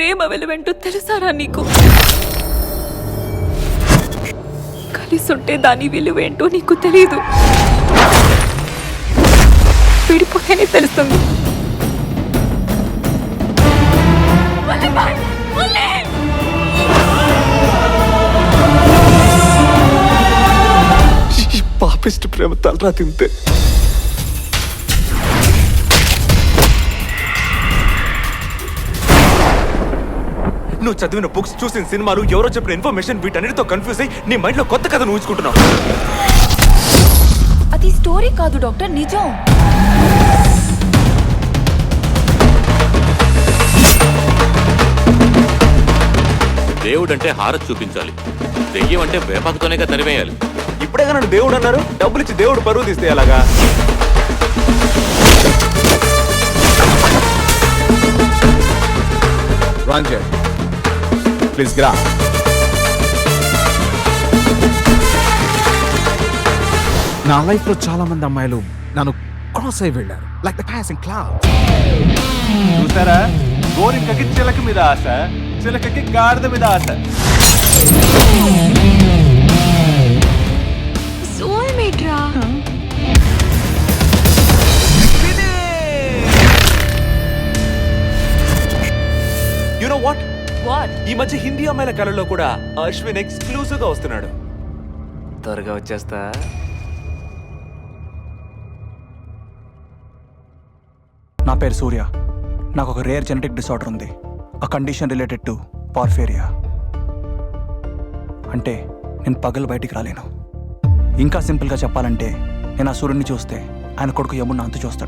ప్రేమ విలువేంటో తెలుసారా నీకు? కలిసుంటే దాని విలువేంటో నీకు తెలీదు, విడిపోతేనే తెలుస్తుంది. పాపిస్ట్ ప్రేమ తలరా తింటే నువ్వు చదివిన బుక్స్, చూసిన సినిమాలు, ఎవరో చెప్పిన ఇన్ఫర్మేషన్, వీటన్నిటితో కన్ఫ్యూజ్ అయ్యి నీ మైండ్ లో కొత్త కథను ఊహించుకుంటున్నావు. అది స్టోరీ కాదు డాక్టర్, నిజం. దేవుడంటే హారతి చూపించాలి, దెయ్యం అంటే వేపాకుతోనేగా తరివేయాలి. ఇప్పుడే నన్ను దేవుడు అన్నారు, డబ్బులు ఇచ్చి దేవుడు పరువు తీస్తే అలాగా? రాంజర్ ప్లీజ్ గ్రా. నా లైఫ్ లో చాలా మంది అమ్మాయిలు నన్ను క్రాస్ అయి వెళ్ళారు, లైక్ ద పాసింగ్ క్లౌడ్. చూసారా, గోరింకకి చిలక మీద ఆశ, చిలకకి గాడిద మీద ఆశ. సోల్మేట్ రా. You know what, what? ఈ మధ్య హిందీ అమ్మాయిల కళల్లో కూడా అశ్విన్ ఎక్స్క్లూజివ్ గా వస్తున్నాడు. త్వరగా వచ్చేస్తా. నా పేరు సూర్య. నాకు ఒక రేర్ జెనెటిక్ డిసార్డర్ ఉంది. ఆ కండిషన్ రిలేటెడ్ టు పార్ఫేరియా. అంటే నేను పగలు బయటికి రాలేను. ఇంకా సింపుల్గా చెప్పాలంటే, నేను ఆ సూర్యుడిని చూస్తే ఆయన కొడుకు యముడిని అంతు చూస్తాడు.